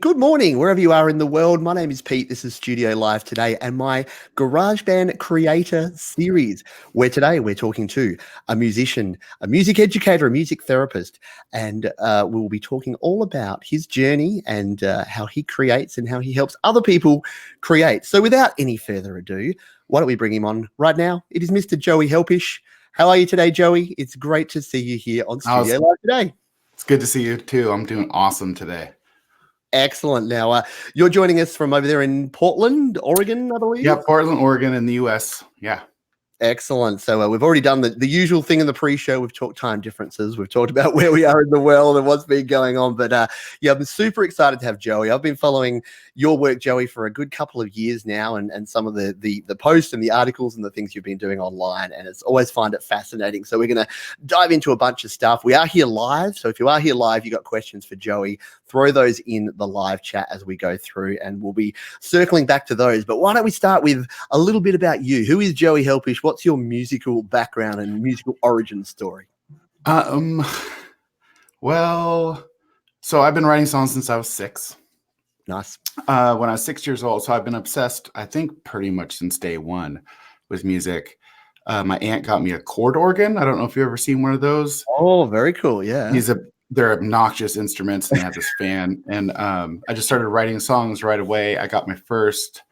Good morning, wherever you are in the world. My name is Pete. This is Studio Live today and my GarageBand Creator Series, where today we're talking to a musician, a music educator, a music therapist, and we'll be talking all about his journey and how he creates and how he helps other people create. So without any further ado, why don't we bring him on right now? It is Mr. Joey Helpish. How are you today, Joey? It's great to see you here on Studio Live today. It's good to see you too. I'm doing awesome today. Excellent. Now, you're joining us from over there in Portland, Oregon, I believe? Yeah, Portland, Oregon in the U.S. Yeah. Excellent. So we've already done the usual thing in the pre-show. We've talked time differences. We've talked about where we are in the world and what's been going on. But yeah, I'm super excited to have Joey. I've been following your work, Joey, for a good couple of years now, and some of the posts and the articles and the things you've been doing online. And it's always find it fascinating. So we're going to dive into a bunch of stuff. We are here live. So if you are here live, you got questions for Joey, throw those in the live chat as we go through, and we'll be circling back to those. But why don't we start with a little bit about you? Who is Joey Helpish? What's your musical background and musical origin story? Well, so I've been writing songs since I was 6. Nice. When I was 6 years old. So I've been obsessed, I think, pretty much since day one with music. My aunt got me a chord organ. I don't know if you've ever seen one of those. Oh, very cool. Yeah. They're obnoxious instruments, and they have this fan. And I just started writing songs right away. I got my first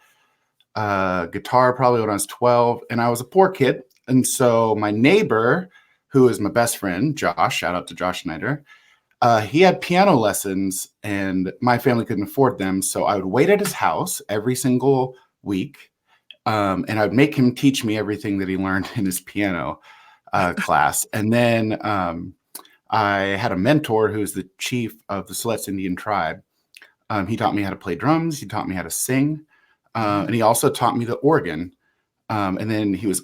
guitar probably when I was 12, and I was a poor kid. And so my neighbor, who is my best friend, Josh, shout out to Josh Schneider, he had piano lessons, and my family couldn't afford them. So I would wait at his house every single week, and I would make him teach me everything that he learned in his piano class. And then I had a mentor who's the chief of the Siletz Indian tribe. He taught me how to play drums. He taught me how to sing. And he also taught me the organ. And then he was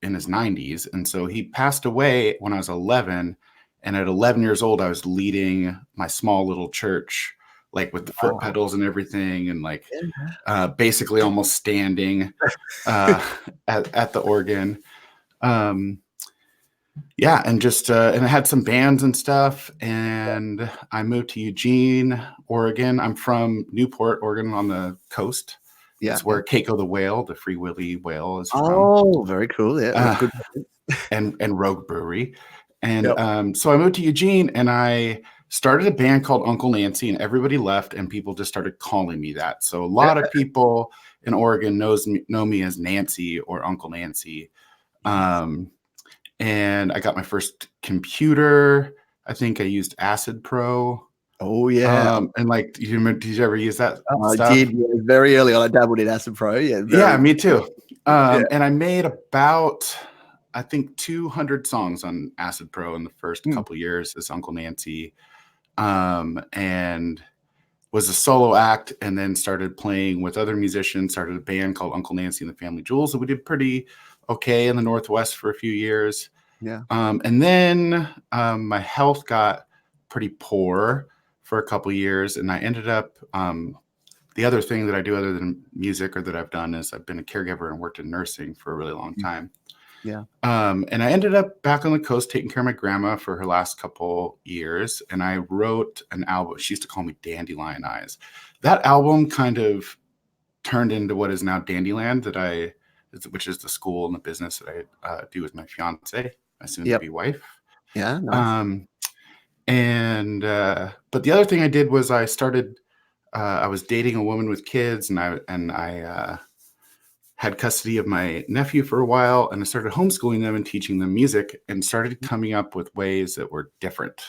in his 90s. And so he passed away when I was 11. And at 11 years old, I was leading my small little church, like with the foot pedals and everything. And like basically almost standing at the organ. Yeah, and just and I had some bands and stuff, and I moved to Eugene, Oregon. I'm from Newport, Oregon, on the coast. Yeah, it's where Keiko the whale, the Free Willy whale, is from. Oh, very cool. Yeah, good. and Rogue Brewery, and so I moved to Eugene, and I started a band called Uncle Nancy, and everybody left, and people just started calling me that. So a lot of people in Oregon know me as Nancy or Uncle Nancy. And I got my first computer. I think I used Acid Pro. Oh, yeah. And like, did you ever use that stuff? I did. Yeah, very early on. I dabbled in Acid Pro. Yeah, me too. And I made about, I think, 200 songs on Acid Pro in the first couple of years as Uncle Nancy. And was a solo act, and then started playing with other musicians, started a band called Uncle Nancy and the Family Jewels. And we did pretty okay in the Northwest for a few years. Yeah. And then my health got pretty poor for a couple of years, and I ended up the other thing that I do other than music, or that I've done, is I've been a caregiver and worked in nursing for a really long time. Yeah. And I ended up back on the coast taking care of my grandma for her last couple years, and I wrote an album. She used to call me Dandelion Eyes. That album kind of turned into what is now Dandyland, which is the school and the business that I do with my fiance, my soon-to-be wife. Yeah. Nice. But the other thing I did was I started. I was dating a woman with kids, and I had custody of my nephew for a while, and I started homeschooling them and teaching them music, and started coming up with ways that were different.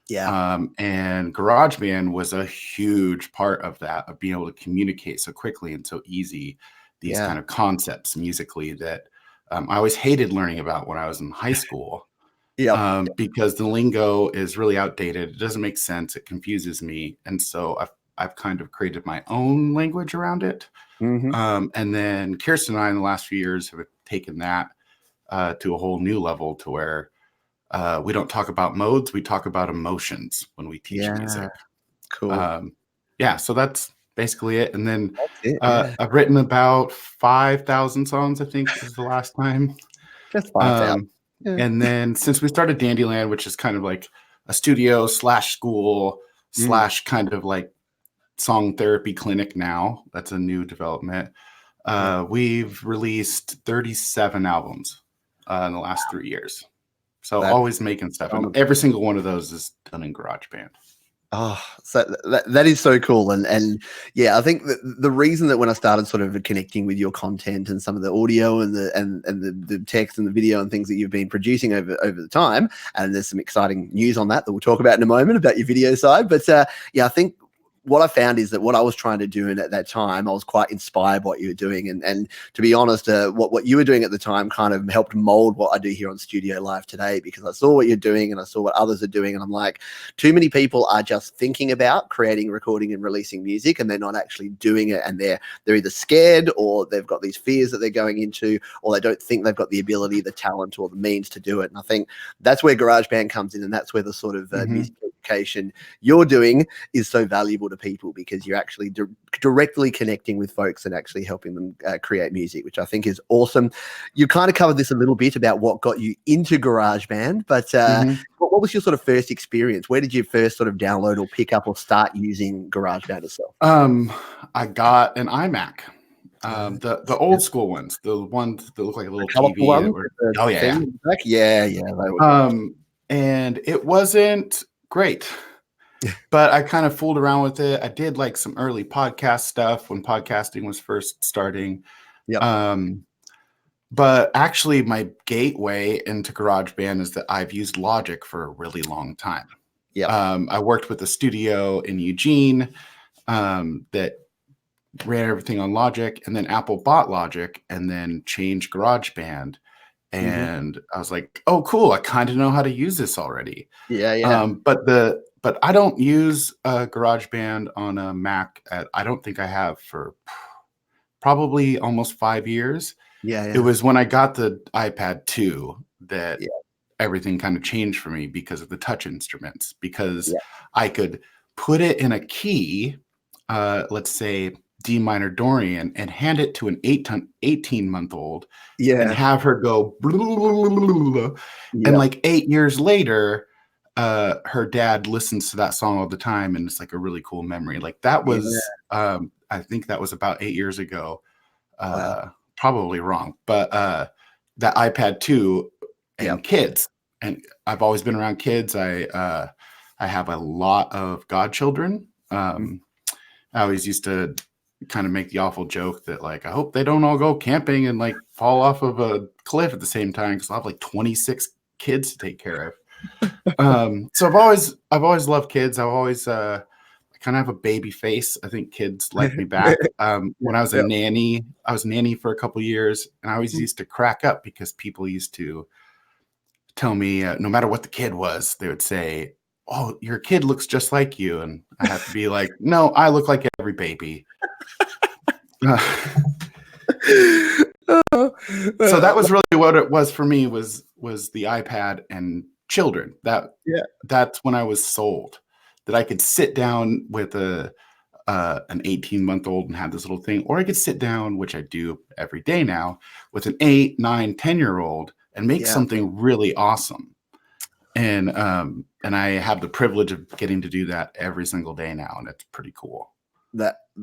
Yeah. And GarageBand was a huge part of that, of being able to communicate so quickly and so easy these kind of concepts musically that I always hated learning about when I was in high school. Because the lingo is really outdated. It doesn't make sense. It confuses me. And so I've kind of created my own language around it. And then Kirsten and I in the last few years have taken that to a whole new level, to where we don't talk about modes. We talk about emotions when we teach music. Cool. So that's basically it. And then I've written about 5,000 songs, I think, is the last time. Just 5,000. And then since we started Dandyland, which is kind of like a studio / school / kind of like song therapy clinic now. That's a new development. We've released 37 albums in the last 3 years. So always making stuff. And every single one of those is done in GarageBand. Oh, so that is so cool. And yeah, I think that the reason that when I started sort of connecting with your content and some of the audio and the text and the video and things that you've been producing over the time, and there's some exciting news on that we'll talk about in a moment about your video side. But yeah, I think what I found is that what I was trying to do, and at that time, I was quite inspired by what you were doing. And to be honest, what you were doing at the time kind of helped mold what I do here on Studio Live today, because I saw what you're doing and I saw what others are doing. And I'm like, too many people are just thinking about creating, recording and releasing music, and they're not actually doing it. And they're either scared, or they've got these fears that they're going into, or they don't think they've got the ability, the talent or the means to do it. And I think that's where GarageBand comes in. And that's where the sort of music education you're doing is so valuable to people, because you're actually directly connecting with folks and actually helping them create music, which I think is awesome. You kind of covered this a little bit about what got you into GarageBand, but what was your sort of first experience? Where did you first sort of download or pick up or start using GarageBand itself? I got an iMac. The old school ones, the ones that look like a little TV. And it wasn't great, but I kind of fooled around with it. I did like some early podcast stuff when podcasting was first starting. But actually my gateway into GarageBand is that I've used Logic for a really long time. I worked with a studio in Eugene that ran everything on Logic, and then Apple bought Logic and then changed GarageBand. And I was like, oh, cool. I kind of know how to use this already. But I don't use GarageBand on a Mac. I don't think I have for probably almost 5 years. It was when I got the iPad 2 that everything kind of changed for me, because of the touch instruments, because I could put it in a key, let's say D minor Dorian, and hand it to an 18-month-old and have her go blah, blah, blah, blah, blah. And like 8 years later, her dad listens to that song all the time, and it's like a really cool memory. Like that was I think that was about 8 years ago. Probably wrong, but that iPad 2 and kids, and I've always been around kids. I have a lot of godchildren. I always used to kind of make the awful joke that like, I hope they don't all go camping and like fall off of a cliff at the same time, because I'll have like 26 kids to take care of. So I've always loved kids. I've always I kind of have a baby face. I think kids like me back. When I was a nanny, I was nanny for a couple of years, and I always used to crack up because people used to tell me, no matter what the kid was, they would say, oh, your kid looks just like you. And I have to be like, no, I look like every baby. So that was really what it was for me, was the iPad and children. That's when I was sold, that I could sit down with an 18-month-old and have this little thing, or I could sit down, which I do every day now, with an 8, 9, 10-year-old and make something really awesome. And I have the privilege of getting to do that every single day now, and it's pretty cool.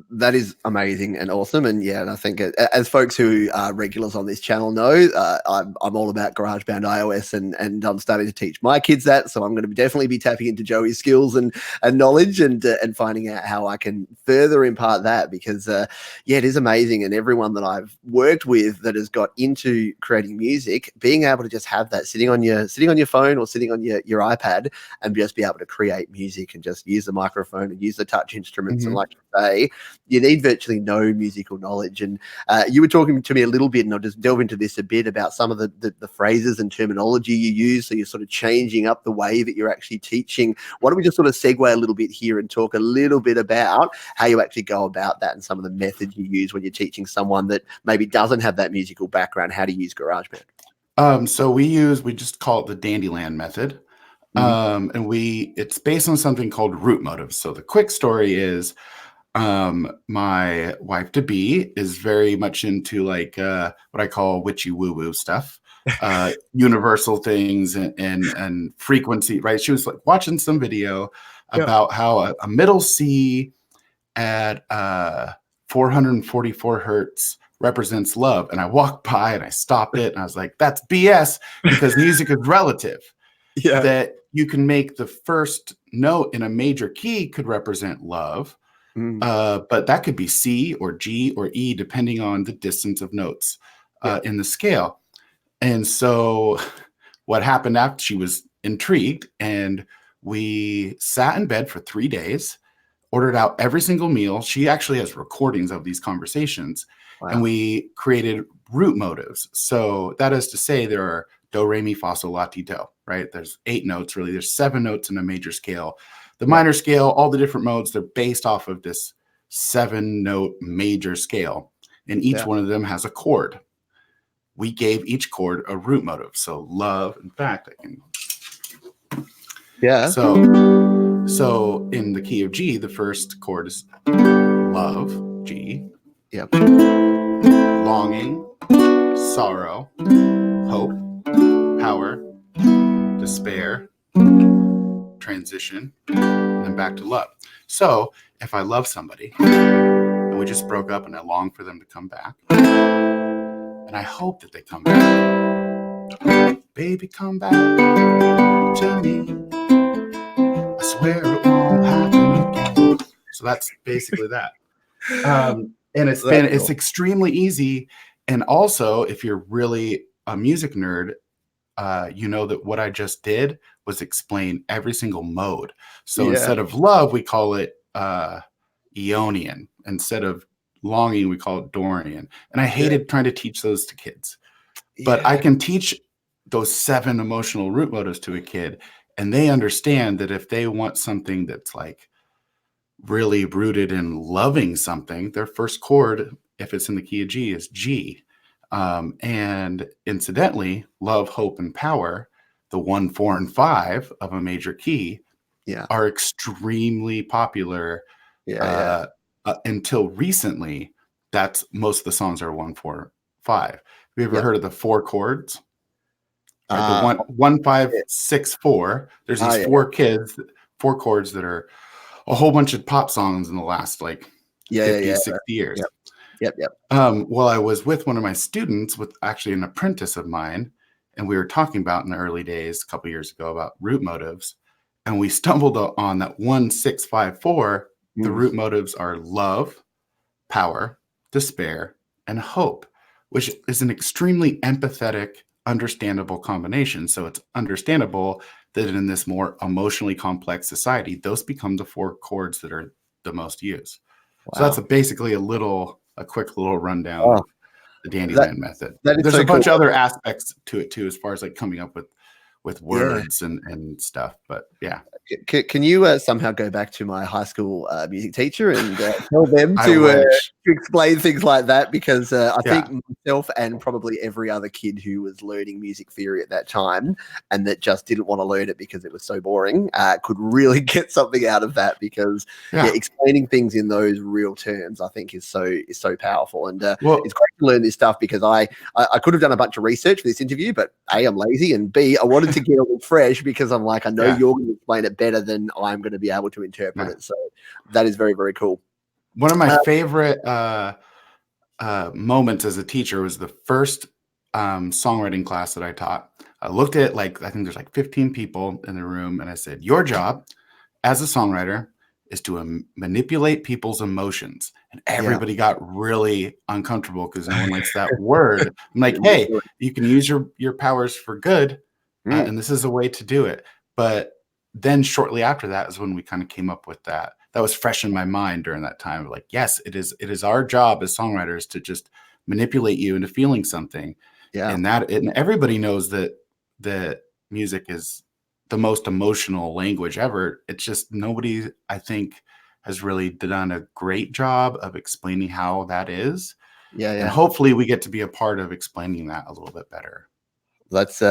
That is amazing and awesome. And and I think as folks who are regulars on this channel know, I'm all about GarageBand iOS, and I'm starting to teach my kids that. So I'm going to definitely be tapping into Joey's skills and knowledge and finding out how I can further impart that, because it is amazing. And everyone that I've worked with that has got into creating music, being able to just have that sitting on your phone or sitting on your iPad, and just be able to create music and just use the microphone and use the touch instruments. And like you say, you need virtually no musical knowledge. And you were talking to me a little bit, and I'll just delve into this a bit, about some of the phrases and terminology you use. So you're sort of changing up the way that you're actually teaching. Why don't we just sort of segue a little bit here and talk a little bit about how you actually go about that, and some of the methods you use when you're teaching someone that maybe doesn't have that musical background, how to use GarageBand? So we just call it the Dandyland method. And it's based on something called root motives. So the quick story is, my wife to be is very much into like what I call witchy woo woo stuff, universal things and frequency, right? She was like watching some video about how a middle C at 444 hertz represents love. And I walked by and I stopped it and I was like, that's BS, because music is relative. Yeah. That you can make the first note in a major key could represent love, but that could be C or G or E, depending on the distance of notes in the scale. And so what happened after, she was intrigued, and we sat in bed for 3 days, ordered out every single meal. She actually has recordings of these conversations. Wow. And we created root motives. So that is to say, there are do, re, mi, fa, sol, la, ti, do, right? There's 8 notes, really. There's 7 notes in a major scale. The minor scale, all the different modes, they're based off of this 7-note major scale. And each one of them has a chord. We gave each chord a root motive. So love, in fact, I can. Yeah. So in the key of G, the first chord is love, G. Yep. Longing, sorrow, hope, power, despair, transition, and then back to love. So if I love somebody and we just broke up and I long for them to come back, and I hope that they come back, baby, come back to me. I swear it won't happen again. So that's basically that. And it's extremely easy. And also, if you're really a music nerd, you know that what I just did was explain every single mode. So instead of love, we call it Ionian. Instead of longing, we call it Dorian. And I hated trying to teach those to kids. But I can teach those 7 emotional root motives to a kid, and they understand that if they want something that's like really rooted in loving something, their first chord, if it's in the key of G, is G. And incidentally, love, hope, and power, the 1, 4, and 5 of a major key, are extremely popular. Until recently, that's most of the songs are 1, 4, 5. Have you ever heard of the 4 chords? The 1, 5, 6, 4. There's these 4 chords that are a whole bunch of pop songs in the last 50, 60 years. Well, I was with one of my students, with actually an apprentice of mine, and we were talking about in the early days, a couple years ago, about root motives, and we stumbled on that 1, 6, 5, 4. The root motives are love, power, despair, and hope, which is an extremely empathetic, understandable combination. So it's understandable that in this more emotionally complex society, those become the 4 chords that are the most used. Wow. So that's basically a quick little rundown of the Dandelion method. There's a bunch of other aspects to it too, as far as coming up with words and stuff. But yeah. Can you somehow go back to my high school music teacher and tell them to explain things like that? Because I think myself and probably every other kid who was learning music theory at that time and that just didn't want to learn it because it was so boring could really get something out of that, because explaining things in those real terms, I think, is so powerful. And it's great to learn this stuff, because I could have done a bunch of research for this interview, but A, I'm lazy, and B, I wanted to get it all fresh, because I'm like, I know you're going to explain it better than I'm going to be able to interpret it. So that is very, very cool. One of my favorite moments as a teacher was the first songwriting class that I taught. I looked at I think there's 15 people in the room, and I said, your job as a songwriter is to manipulate people's emotions. And everybody got really uncomfortable because no one likes that word. I'm like, hey, you can use your powers for good, and this is a way to do it. But then shortly after that is when we kind of came up with that. That was fresh in my mind during that time. Yes, it is our job as songwriters to just manipulate you into feeling something. And everybody knows that music is the most emotional language ever. It's just nobody, I think, has really done a great job of explaining how that is. And hopefully we get to be a part of explaining that a little bit better. That's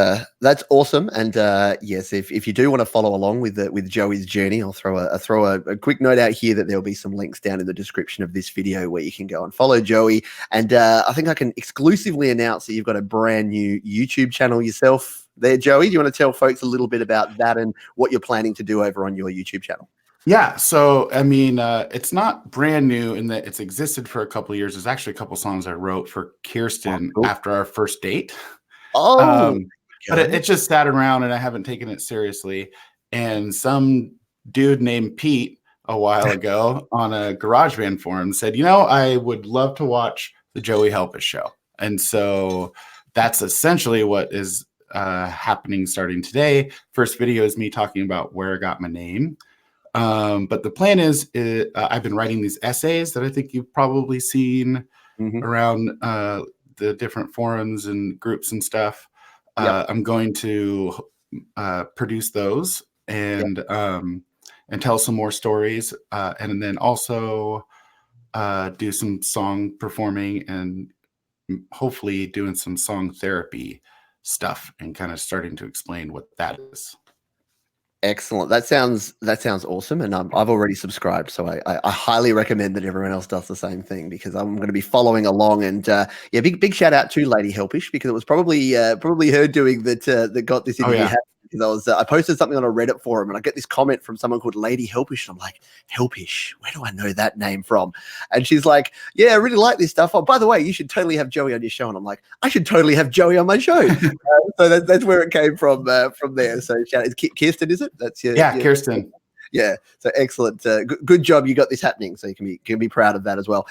awesome. And yes, if you do want to follow along with Joey's journey, I'll throw a quick note out here that there'll be some links down in the description of this video where you can go and follow Joey. And I think I can exclusively announce that you've got a brand new YouTube channel yourself there, Joey. Do you want to tell folks a little bit about that and what you're planning to do over on your YouTube channel? Yeah, so I mean, it's not brand new in that it's existed for a couple of years. There's actually a couple songs I wrote for Oh, Kirsten cool. after our first date. Oh, But okay. it just sat around and I haven't taken it seriously. And some dude named Pete a while ago on a GarageBand forum said, I would love to watch the Joey Helpish show. And so that's essentially what is happening starting today. First video is me talking about where I got my name. But the plan is I've been writing these essays that I think you've probably seen Mhm. around the different forums and groups and stuff. Yep. I'm going to produce those Yep. and tell some more stories, and then also do some song performing and hopefully doing some song therapy stuff and kind of starting to explain what that is. Excellent. That sounds awesome, and I've already subscribed, so I highly recommend that everyone else does the same thing because I'm going to be following along. And yeah, big shout out to Lady Helpish because it was probably her doing that got this Oh interview yeah. happening. Because I posted something on a Reddit forum and I get this comment from someone called Lady Helpish, and I'm like, Helpish, where do I know that name from? And she's like, yeah, I really like this stuff. Oh, by the way, you should totally have Joey on your show. And I'm like, I should totally have Joey on my show. So that's where it came from there. So shout out, Kirsten, is it? That's Yeah, your Kirsten. yeah. So excellent. Good job. You got this happening. So you can be proud of that as well.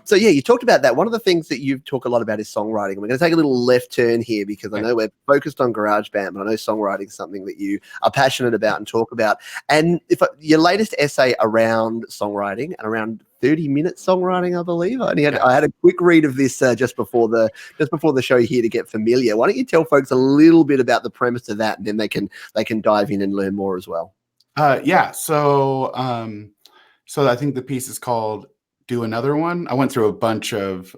So yeah, you talked about that. One of the things that you talk a lot about is songwriting. We're going to take a little left turn here because I know we're focused on GarageBand, but I know songwriting is something that you are passionate about and talk about. And your latest essay around songwriting and around 30-minute songwriting, I believe. I had a quick read of this just before the show here to get familiar. Why don't you tell folks a little bit about the premise of that, and then they can dive in and learn more as well. Yeah. So I think the piece is called "Do Another One." I went through a bunch of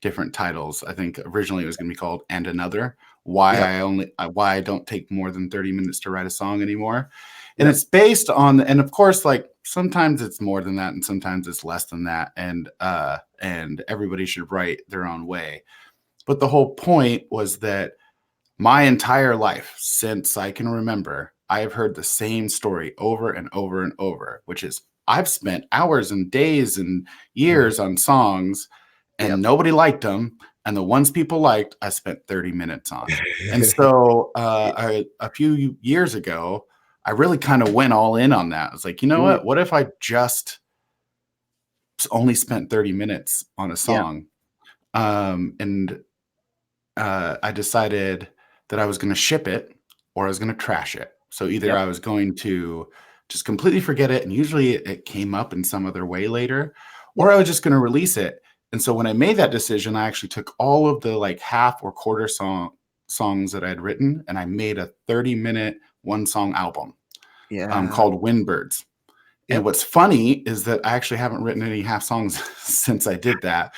different titles. I think originally it was going to be called "And Another." Why I don't take more than 30 minutes to write a song anymore. And it's based on, and of course, like sometimes it's more than that and sometimes it's less than that. And everybody should write their own way. But the whole point was that my entire life, since I can remember, I have heard the same story over and over and over, which is I've spent hours and days and years on songs and nobody liked them. And the ones people liked, I spent 30 minutes on. And so a few years ago, I really kind of went all in on that. I was like, you know what? What if I just only spent 30 minutes on a song? And I decided that I was going to ship it or I was going to trash it. So either I was going to just completely forget it, and usually it came up in some other way later, or I was just going to release it. And so when I made that decision, I actually took all of the like half or quarter songs that I had written, and I made a 30-minute one-song album called Windbirds. And what's funny is that I actually haven't written any half songs since I did that.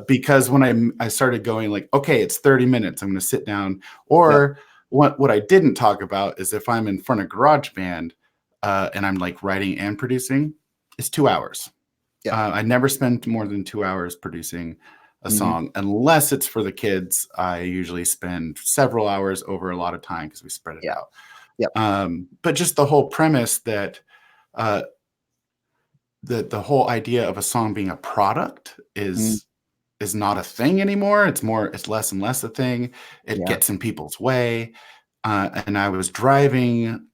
Because when I started going like, okay, it's 30 minutes, I'm going to sit down. Or what I didn't talk about is if I'm in front of GarageBand and I'm like writing and producing, it's 2 hours. I never spend more than 2 hours producing a song unless it's for the kids. I usually spend several hours over a lot of time because we spread it out. But just the whole premise that the whole idea of a song being a product is not a thing anymore. It's less and less a thing. It gets in people's way. And I was driving,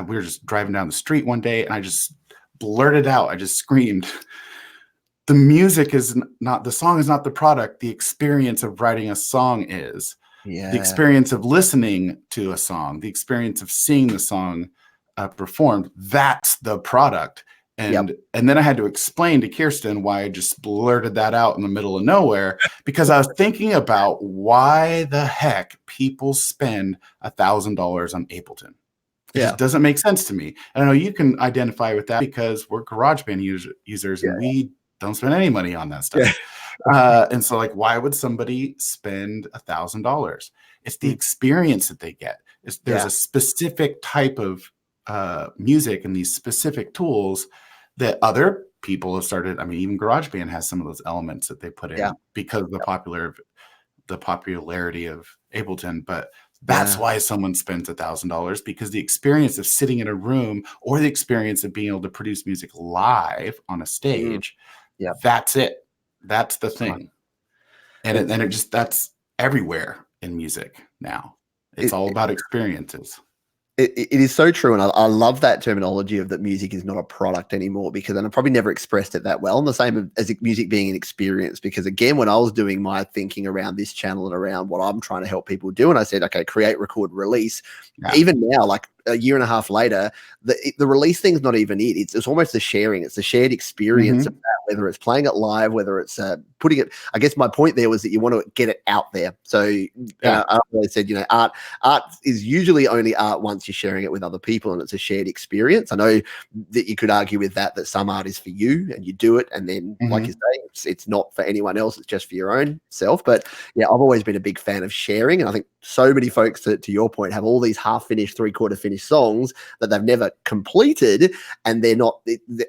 we were just driving down the street one day and I just blurted out, I just screamed, the music is not, the song is not the product. The experience of writing a song is. The experience of listening to a song, the experience of seeing the song performed, that's the product. And then I had to explain to Kirsten why I just blurted that out in the middle of nowhere, because I was thinking about why the heck people spend $1,000 on Ableton. It just doesn't make sense to me. And I know you can identify with that because we're GarageBand users and we don't spend any money on that stuff. And so like, why would somebody spend $1,000? It's the experience that they get. There's a specific type of music and these specific tools that other people have started. I mean, even GarageBand has some of those elements that they put in because of the popularity of Ableton. But That's why someone spends $1,000, because the experience of sitting in a room or the experience of being able to produce music live on a Mm. stage, Yeah. that's it. That's the That's right. thing. And it just, that's everywhere in music now. It's all about experiences. It is so true, and I love that terminology of that music is not a product anymore, because and I probably never expressed it that well. And the same as music being an experience, because again, when I was doing my thinking around this channel and around what I'm trying to help people do, and I said, okay, create, record, release. Yeah. Even now, like a year and a half later, the release thing's not even it. It's almost the sharing. It's the shared experience of that, whether it's playing it live, whether it's putting it. I guess my point there was that you want to get it out there. So I always said, art is usually only art once you're sharing it with other people, and it's a shared experience. I know that you could argue with that some art is for you and you do it, and then like you say, it's not for anyone else, it's just for your own self. But yeah, I've always been a big fan of sharing, and I think so many folks, to your point, have all these half finished, 3/4 finished songs that they've never completed, and they're not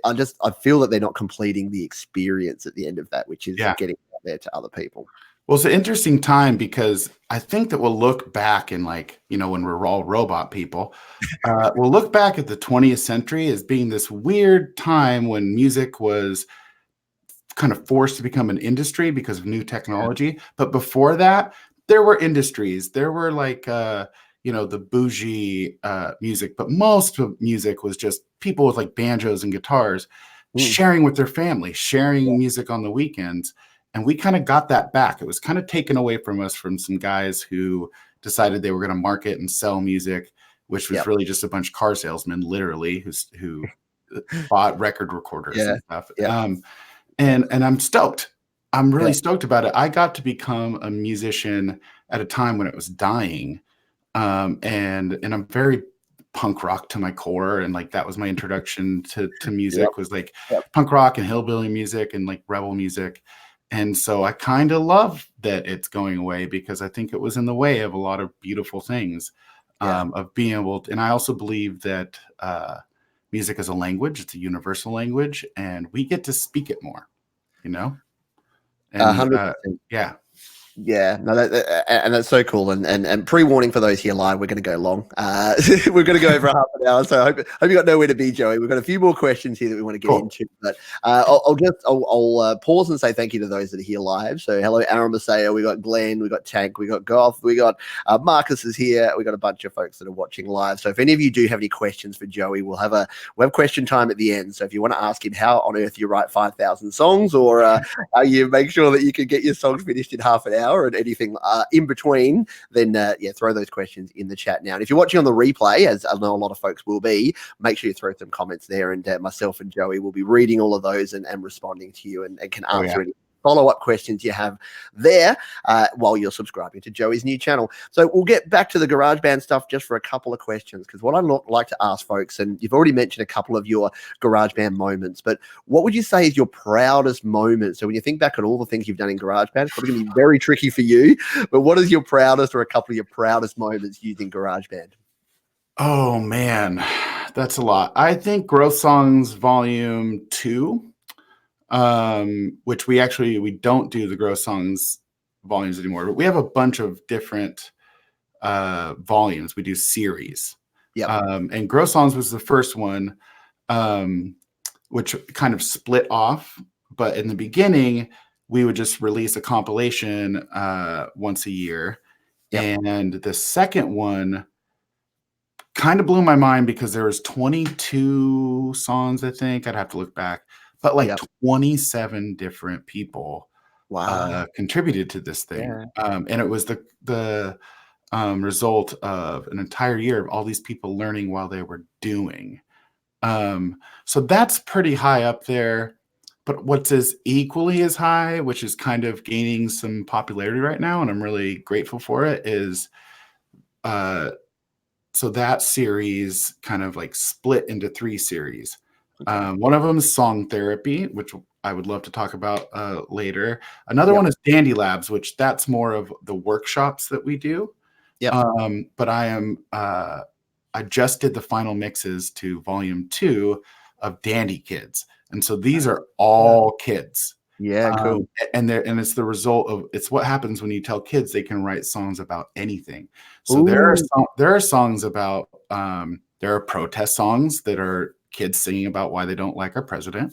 I feel that they're not completing the experience at the end of that, which is getting out there to other people. Well, it's an interesting time, because I think that we'll look back in, like, when we're all robot people, we'll look back at the 20th century as being this weird time when music was kind of forced to become an industry because of new technology. But before that, there were industries. There were like, the bougie music, but most of music was just people with like banjos and guitars sharing with their family, sharing music on the weekends. And we kind of got that back. It was kind of taken away from us from some guys who decided they were going to market and sell music, which was really just a bunch of car salesmen, literally, who bought record recorders and stuff. And I'm stoked. I'm really stoked about it. I got to become a musician at a time when it was dying. And I'm very punk rock to my core. And like, that was my introduction to music, was like punk rock and hillbilly music and like rebel music. And so I kind of love that it's going away, because I think it was in the way of a lot of beautiful things, of being able to, and I also believe that music is a language. It's a universal language, and we get to speak it more, And 100%. Yeah, no, and that's so cool. And pre-warning for those here live, we're going to go long. We're going to go over half an hour. So I hope you got nowhere to be, Joey. We've got a few more questions here that we want to get into. But I'll pause and say thank you to those that are here live. So hello, Aaron Maseo. We got Glenn. We got Tank. We got Goth. We got Marcus is here. We got a bunch of folks that are watching live. So if any of you do have any questions for Joey, we'll have question time at the end. So if you want to ask him how on earth you write 5,000 songs, or how you make sure that you can get your songs finished in half an hour, and anything in between, then throw those questions in the chat now. And if you're watching on the replay, as I know a lot of folks will be, make sure you throw some comments there, and myself and Joey will be reading all of those and responding to you, and can answer any follow-up questions you have there while you're subscribing to Joey's new channel. So we'll get back to the GarageBand stuff just for a couple of questions, because what I like to ask folks, and you've already mentioned a couple of your GarageBand moments, but what would you say is your proudest moment? So when you think back on all the things you've done in GarageBand, it's probably going to be very tricky for you, but what is your proudest, or a couple of your proudest moments using GarageBand? Oh man, that's a lot. I think Growth Songs Volume 2, which we don't do the Growth Songs volumes anymore, but we have a bunch of different volumes. We do series. And Growth Songs was the first one, which kind of split off. But in the beginning, we would just release a compilation once a year. And the second one kind of blew my mind, because there was 22 songs, I think. I'd have to look back. But like 27 different people contributed to this thing. And it was the result of an entire year of all these people learning while they were doing. So that's pretty high up there. But what's equally as high, which is kind of gaining some popularity right now, and I'm really grateful for it, is so that series kind of like split into 3 series. One of them is Song Therapy, which I would love to talk about later. Another one is Dandy Labs, which that's more of the workshops that we do. But I just did the final mixes to Volume 2 of Dandy Kids. And so these are all kids. Yeah, cool. And it's the result of it's what happens when you tell kids they can write songs about anything. So Ooh. there are songs about there are protest songs that are kids singing about why they don't like our president.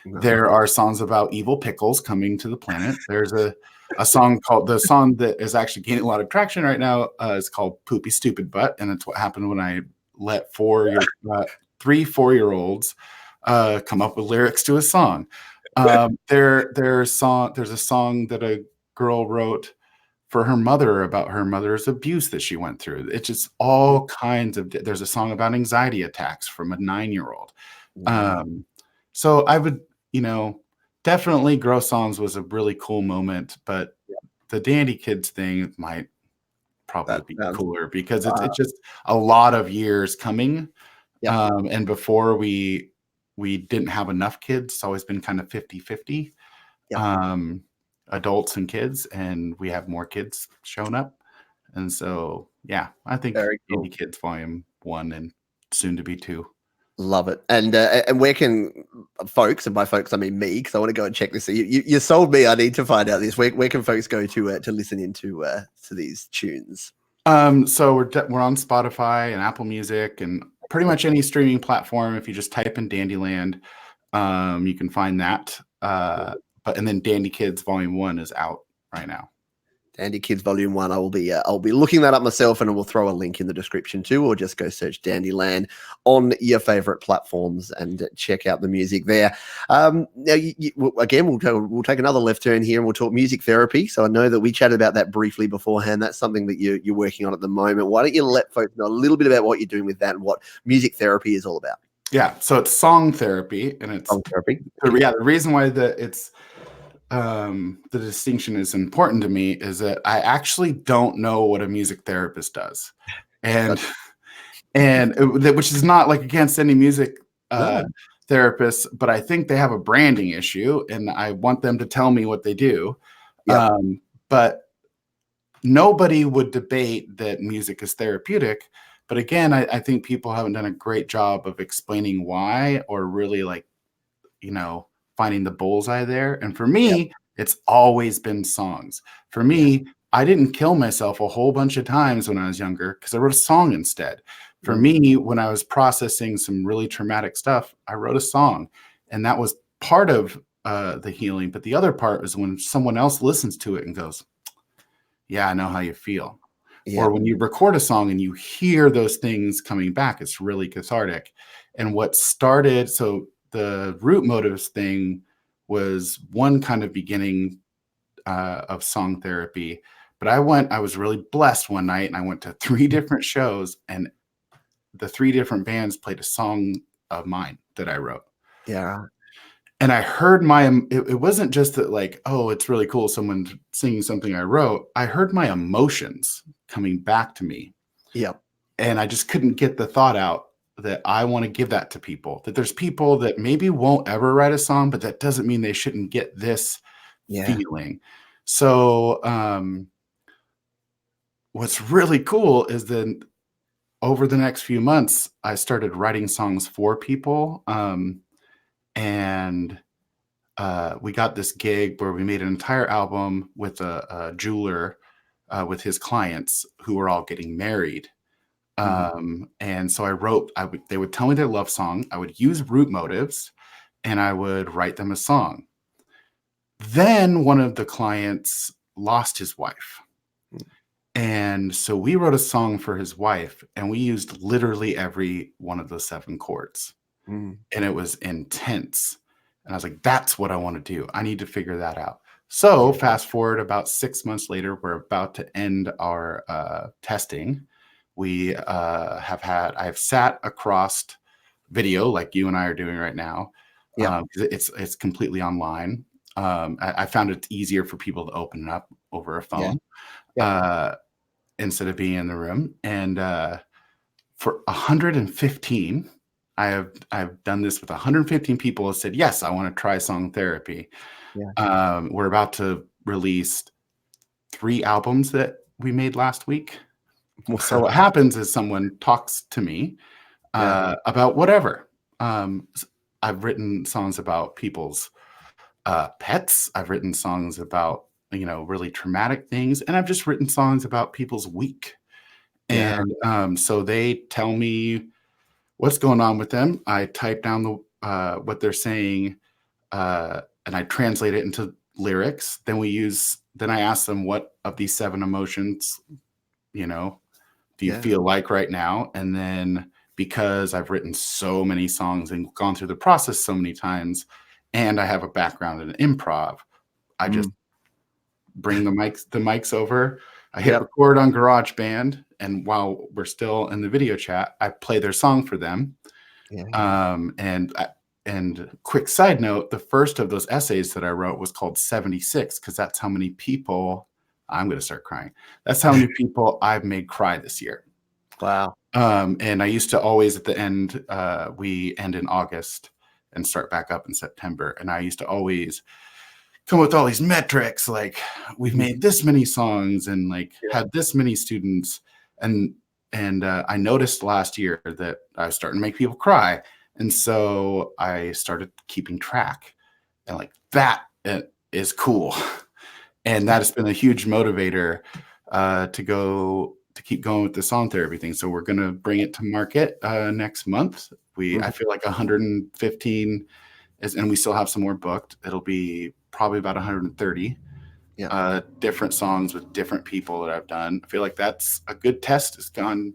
Nice. There are songs about evil pickles coming to the planet. There's a song called the song that is actually gaining a lot of traction right now is called "Poopy Stupid Butt," and it's what happened when I let 3 4-year-olds come up with lyrics to a song. There's a song that a girl wrote for her mother about her mother's abuse that she went through. It's just all kinds of. There's a song about anxiety attacks from a 9-year-old. Wow. So I would, definitely Grow Songs was a really cool moment, but the Dandy Kids thing might probably That be sounds cooler because wow. it's just a lot of years coming. Yep. And before we didn't have enough kids. It's always been kind of 50-50, Yep. adults and kids, and we have more kids showing up. And so, yeah, I think Very cool. Dandy Kids Volume 1 and soon to be 2. Love it. And where can folks, and by folks I mean me, because I want to go and check this. You sold me. I need to find out this. Where can folks go to listen into to these tunes? So we're on Spotify and Apple Music and pretty much any streaming platform. If you just type in Dandyland, you can find that. And then Dandy Kids Volume 1 is out right now. Dandy Kids Volume 1. I'll be looking that up myself, and we'll throw a link in the description too, or just go search Dandyland on your favorite platforms and check out the music there. Now, again, we'll take another left turn here and we'll talk music therapy. So I know that we chatted about that briefly beforehand. That's something that you're working on at the moment. Why don't you let folks know a little bit about what you're doing with that and what music therapy is all about? Yeah, so it's song therapy, and it's Song therapy. the reason why the distinction is important to me is that I actually don't know what a music therapist does, and which is not like against any music therapists, but I think they have a branding issue, and I want them to tell me what they do. Yep. But nobody would debate that music is therapeutic. But again, I think people haven't done a great job of explaining why, or really finding the bullseye there. And for me, it's always been songs. For me, I didn't kill myself a whole bunch of times when I was younger because I wrote a song instead. For me, when I was processing some really traumatic stuff, I wrote a song, and that was part of the healing. But the other part is when someone else listens to it and goes, yeah, I know how you feel. Yeah. Or when you record a song and you hear those things coming back, it's really cathartic. And what started, so the root motives thing was one kind of beginning of song therapy. But I was really blessed one night, and I went to 3 different shows, and the 3 different bands played a song of mine that I wrote. Yeah. And I heard it wasn't just that like, oh, it's really cool someone singing something I wrote. I heard my emotions coming back to me. Yep. And I just couldn't get the thought out that I want to give that to people, that there's people that maybe won't ever write a song, but that doesn't mean they shouldn't get this feeling. So what's really cool is that over the next few months, I started writing songs for people. And we got this gig where we made an entire album with a jeweler with his clients who were all getting married. And so they would tell me their love song. I would use root motives, and I would write them a song. Then one of the clients lost his wife. And so we wrote a song for his wife, and we used literally every one of the 7 chords. And it was intense. And I was like, that's what I want to do. I need to figure that out. So fast forward about 6 months later, we're about to end our testing. I have sat across video like you and I are doing right now. It's completely online. I found it easier for people to open it up over a phone instead of being in the room. And for 115, I've done this with 115 people who said, yes, I want to try song therapy. We're about to release 3 albums that we made last week. So what happens is someone talks to me about whatever. I've written songs about people's pets. I've written songs about, really traumatic things, and I've just written songs about people's week. Yeah. And so they tell me what's going on with them. I type down what they're saying, and I translate it into lyrics. Then I ask them, what of these 7 emotions, do you feel like right now? And then, because I've written so many songs and gone through the process so many times, and I have a background in improv, I just bring the mics over. I hit record on GarageBand, and while we're still in the video chat, I play their song for them. And quick side note, the first of those essays that I wrote was called 76, because that's how many people, I'm going to start crying. That's how many people I've made cry this year. Wow. And I used to always, at the end, we end in August and start back up in September. And I used to always come with all these metrics, like we've made this many songs and like had this many students. And I noticed last year that I was starting to make people cry. And so I started keeping track, and like that is cool. And that has been a huge motivator to keep going with the song therapy thing. So we're going to bring it to market next month. I feel like 115 and we still have some more booked. It'll be probably about 130 different songs with different people that I've done. I feel like that's a good test. It's gone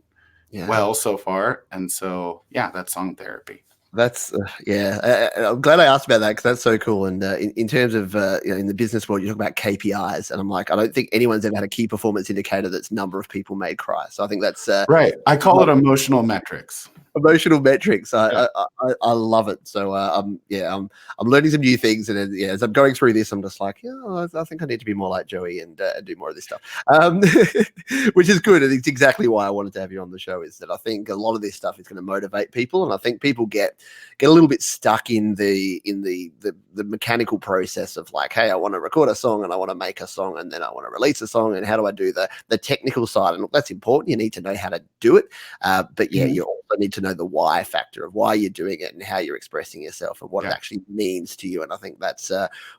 well so far. And so, that's song therapy. That's I'm glad I asked about that, because that's so cool. And in terms of in the business world, you talk about KPIs, and I'm like, I don't think anyone's ever had a key performance indicator that's number of people made cry. So I think that's right. I call it emotional metrics. Emotional metrics. I love it. So I'm learning some new things, and as I'm going through this, I'm just like, I think I need to be more like Joey and do more of this stuff, which is good. And it's exactly why I wanted to have you on the show, is that I think a lot of this stuff is going to motivate people, and I think people get a little bit stuck in the mechanical process of like, hey, I want to record a song and I want to make a song and then I want to release a song, and how do I do the technical side? And look, that's important. You need to know how to do it, but you also need to know the why factor of why you're doing it and how you're expressing yourself and what it actually means to you. And I think that's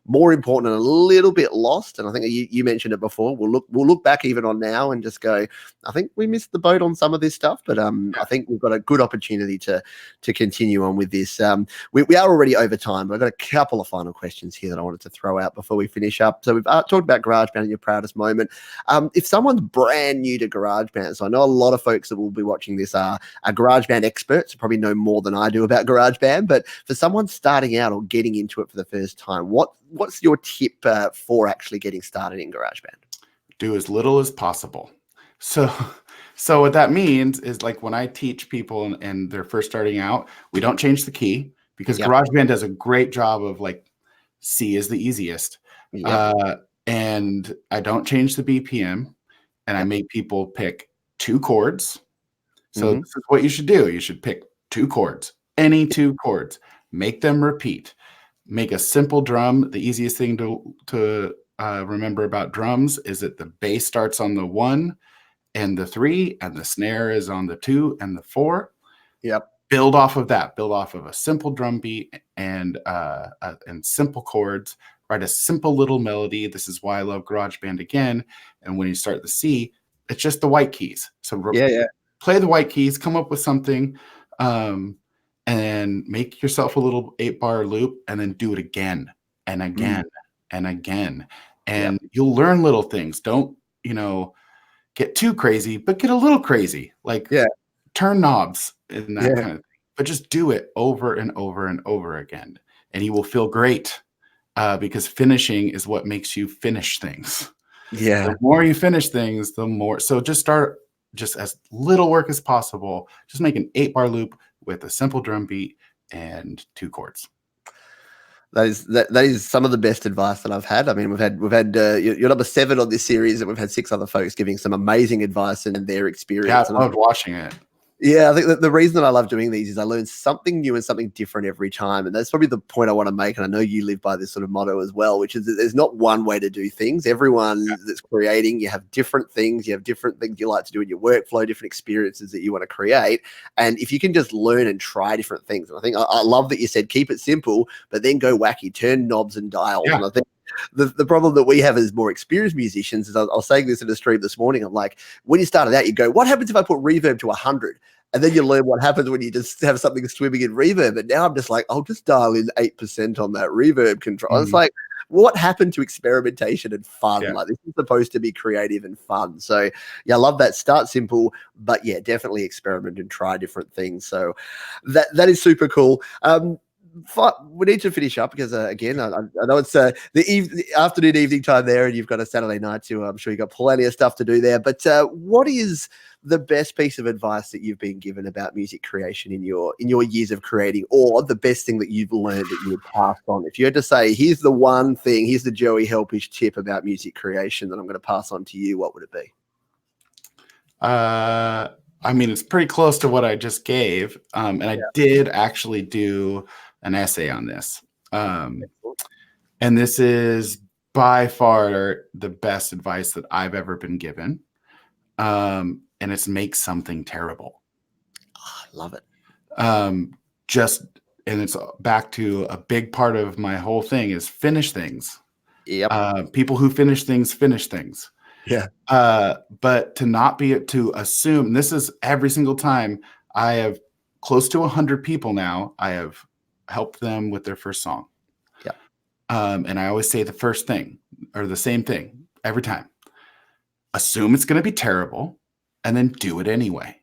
more important and a little bit lost. And I think you mentioned it before. We'll look back even on now and just go, I think we missed the boat on some of this stuff, but I think we've got a good opportunity to continue on with this. We are already over time, but I've got a couple of final questions here that I wanted to throw out before we finish up. So we've talked about GarageBand and your proudest moment. If someone's brand new to GarageBand, so I know a lot of folks that will be watching this are GarageBand experts, probably know more than I do about GarageBand, but for someone starting out or getting into it for the first time, what's your tip for actually getting started in GarageBand? Do as little as possible. So what that means is, like, when I teach people and they're first starting out, we don't change the key, because GarageBand does a great job of, like, C is the easiest. And I don't change the BPM, and I make people pick 2 chords. So this is what you should do. You should pick 2 chords, any 2 chords, make them repeat, make a simple drum. The easiest thing to remember about drums is that the bass starts on the 1 and the 3, and the snare is on the 2 and the 4. Build off of that. Build off of a simple drum beat and simple chords. Write a simple little melody. This is why I love GarageBand again. And when you start the C, it's just the white keys. So play the white keys, come up with something, and make yourself a little 8-bar loop, and then do it again and again and again. And you'll learn little things. Don't, get too crazy, but get a little crazy. Like turn knobs and that kind of thing. But just do it over and over and over again. And you will feel great, because finishing is what makes you finish things. The more you finish things, the more. So just start just as little work as possible. Just make an 8-bar loop with a simple drum beat and 2 chords. That is some of the best advice that I've had. I mean, we've had you're number 7 on this series, and we've had 6 other folks giving some amazing advice and their experience. Yeah, I loved watching it. Yeah, I think that the reason that I love doing these is I learn something new and something different every time. And that's probably the point I want to make. And I know you live by this sort of motto as well, which is that there's not one way to do things. Everyone that's creating, you have different things. You have different things you like to do in your workflow, different experiences that you want to create. And if you can just learn and try different things, and I think I love that you said keep it simple, but then go wacky, turn knobs and dials. Yeah. And I think the problem that we have as more experienced musicians is I was saying this in a stream this morning. I'm like, when you started out, you go, what happens if I put reverb to 100? And then you learn what happens when you just have something swimming in reverb. And now I'm just like, I'll just dial in 8% on that reverb control. It's like, what happened to experimentation and fun? Yeah. Like, this is supposed to be creative and fun. So yeah, I love that. Start simple, but yeah, definitely experiment and try different things. So that is super cool. We need to finish up because again, I know it's the afternoon, evening time there, and you've got a Saturday night too. I'm sure you've got plenty of stuff to do there. But what is the best piece of advice that you've been given about music creation in your years of creating, or the best thing that you've learned that you would pass on? If you had to say, here's the one thing, here's the Joey Helpish tip about music creation that I'm going to pass on to you, what would it be? I mean, it's pretty close to what I just gave. And I did actually do an essay on this. And this is by far the best advice that I've ever been given. And it's make something terrible. Oh, I love it. And it's back to a big part of my whole thing is finish things. Yep. People who finish things. Yeah. But to assume, and this is every single time I have close to 100 people now, I have helped them with their first song. Yeah. And I always say the first thing or the same thing every time. Assume it's going to be terrible and then do it anyway.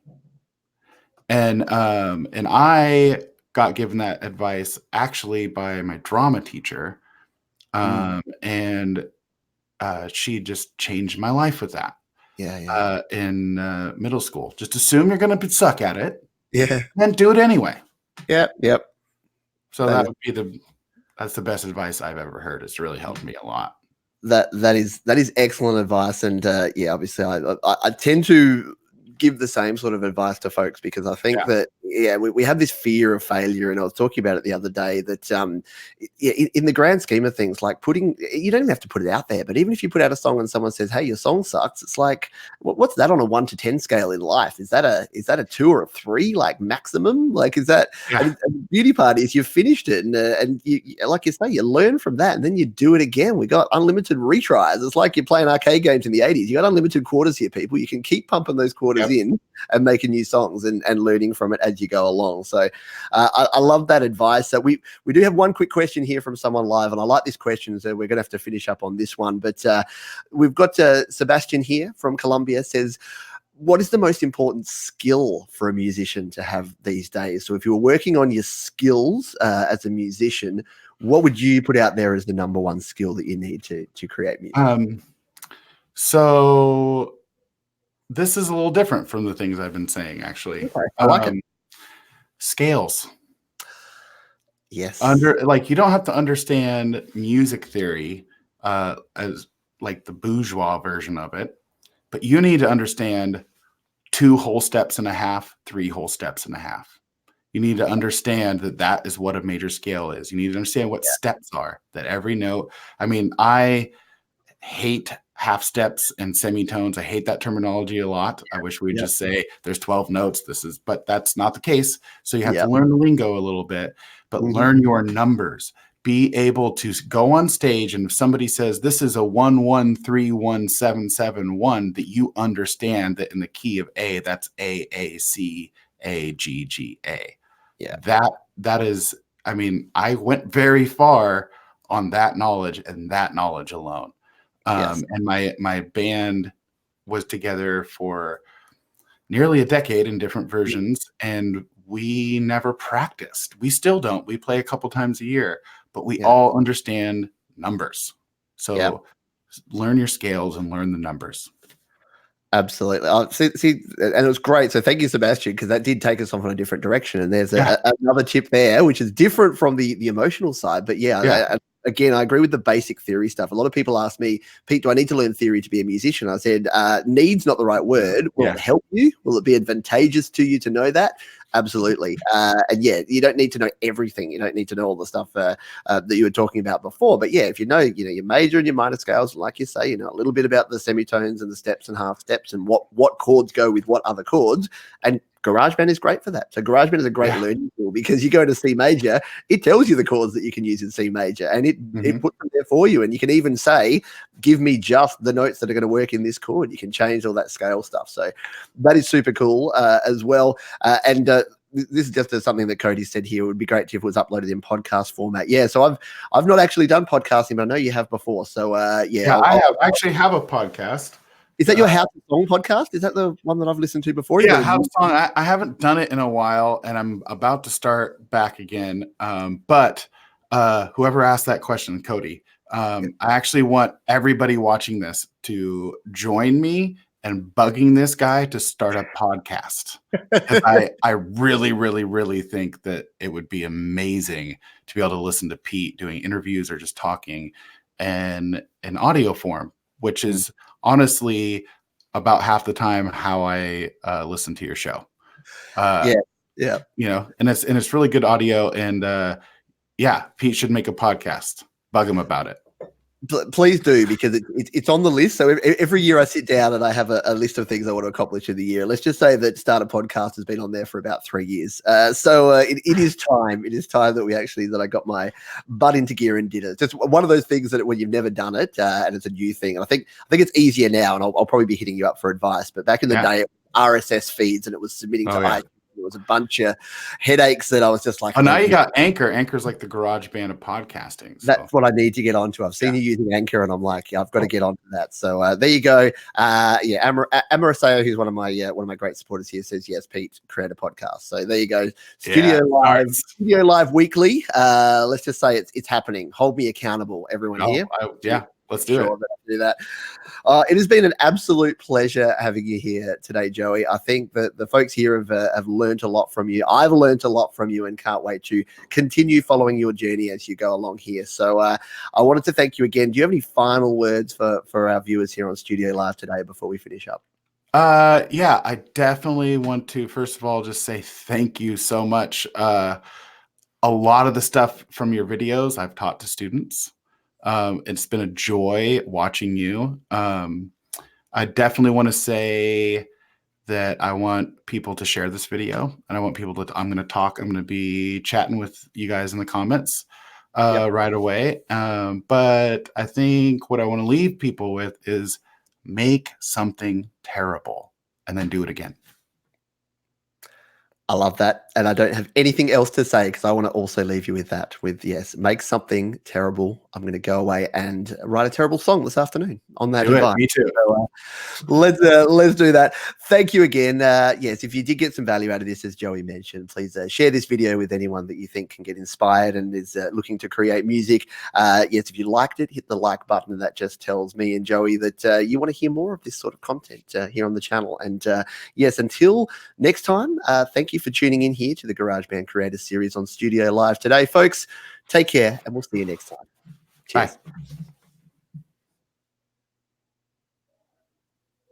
And I got given that advice actually by my drama teacher. And she just changed my life with that. In middle school. Just assume you're going to suck at it. Yeah. And do it anyway. Yep. So that would be that's the best advice I've ever heard. It's really helped me a lot. That is excellent advice. And obviously I tend to give the same sort of advice to folks because I think that we have this fear of failure, and I was talking about it the other day that in the grand scheme of things, like you don't even have to put it out there, but even if you put out a song and someone says, hey, your song sucks, it's like, what's that on a 1 to 10 scale in life? Is that a 2 or a 3 like maximum? Like, is that and the beauty part is you've finished it and you, like you say, you learn from that and then you do it again. We got unlimited retries. It's like you're playing arcade games in the 80s. You got unlimited quarters here, people. You can keep pumping those quarters in and making new songs and learning from it as you go along. So I love that advice. So we do have one quick question here from someone live, and I like this question, so we're going to have to finish up on this one. But we've got Sebastian here from Colombia says, what is the most important skill for a musician to have these days? So if you were working on your skills as a musician, what would you put out there as the number one skill that you need to create music? So this is a little different from the things I've been saying, actually. Okay. I like it. Scales. Yes. You don't have to understand music theory as like the bourgeois version of it, but you need to understand 2 whole steps and a half, 3 whole steps and a half. You need to understand that is what a major scale is. You need to understand what steps are, that every note. I mean, I hate half steps and semitones. I hate that terminology a lot. I wish we would just say there's 12 notes. But that's not the case. So you have to learn the lingo a little bit, but learn your numbers. Be able to go on stage, and if somebody says this is a 1 1 3 1 7 7 1, that you understand that in the key of A, that's A C A G G A. Yeah, that is. I mean, I went very far on that knowledge and that knowledge alone. And my band was together for nearly a decade in different versions, and we never practiced. We still don't. We play a couple times a year, but we all understand numbers. So learn your scales and learn the numbers. Absolutely. See, and it was great. So thank you, Sebastian, because that did take us off in a different direction. And there's another tip there, which is different from the emotional side. But again, I agree with the basic theory stuff. A lot of people ask me, Pete, do I need to learn theory to be a musician? I said, need's not the right word. Will it help you? Will it be advantageous to you to know that? Absolutely. And yeah, you don't need to know everything. You don't need to know all the stuff that you were talking about before. But yeah, if you know your major and your minor scales, like you say, a little bit about the semitones and the steps and half steps and what chords go with what other chords. And GarageBand is great for that. So GarageBand is a great learning tool because you go to C major, it tells you the chords that you can use in C major, and it puts them there for you. And you can even say, give me just the notes that are going to work in this chord. You can change all that scale stuff. So that is super cool as well. And this is just something that Cody said here. It would be great if it was uploaded in podcast format. Yeah. So I've not actually done podcasting, but I know you have before. So I actually have a podcast. Is that your How to Song podcast? Is that the one that I've listened to before? Yeah, How to Song. I haven't done it in a while, and I'm about to start back again. But whoever asked that question, Cody, I actually want everybody watching this to join me and bugging this guy to start a podcast. I really, really, really think that it would be amazing to be able to listen to Pete doing interviews or just talking in audio form, which is honestly about half the time how I listen to your show. And it's really good audio, and Pete should make a podcast. Bug him about it. Please do, because it's on the list. So every year I sit down and I have a list of things I want to accomplish in the year. Let's just say that Start a Podcast has been on there for about 3 years. So it is time. It is time that I got my butt into gear and did it. It's just one of those things that when you've never done it and it's a new thing. And I think it's easier now, and I'll probably be hitting you up for advice. But back in the day, it was RSS feeds and it was submitting to iTunes. It was a bunch of headaches that I was just like, oh, now you got Anchor. Anchor's like the GarageBand of podcasting. So. That's what I need to get onto. I've seen you using Anchor, and I'm like, I've got to get onto that. So there you go. Amaraseo, who's one of my great supporters here, says yes, Pete, create a podcast. So there you go. Studio Live weekly. Let's just say it's happening. Hold me accountable, everyone here. Let's do it. Do that. It has been an absolute pleasure having you here today, Joey. I think that the folks here have learned a lot from you. I've learned a lot from you and can't wait to continue following your journey as you go along here. So I wanted to thank you again. Do you have any final words for our viewers here on Studio Live today before we finish up? I definitely want to, first of all, just say thank you so much. A lot of the stuff from your videos I've taught to students. It's been a joy watching you. I definitely want to say that I want people to share this video, and I want people to, I'm going to be chatting with you guys in the comments right away. But I think what I want to leave people with is make something terrible and then do it again. I love that. And I don't have anything else to say because I want to also leave you with that, yes, make something terrible. I'm going to go away and write a terrible song this afternoon on that device. Me too. So, let's do that. Thank you again. Yes, if you did get some value out of this, as Joey mentioned, please share this video with anyone that you think can get inspired and is looking to create music. Yes, if you liked it, hit the like button, and that just tells me and Joey that you want to hear more of this sort of content here on the channel. And yes, until next time, thank you for tuning in here to the GarageBand Creator Series on Studio Live today, folks. Take care, and we'll see you next time. Cheers. Bye.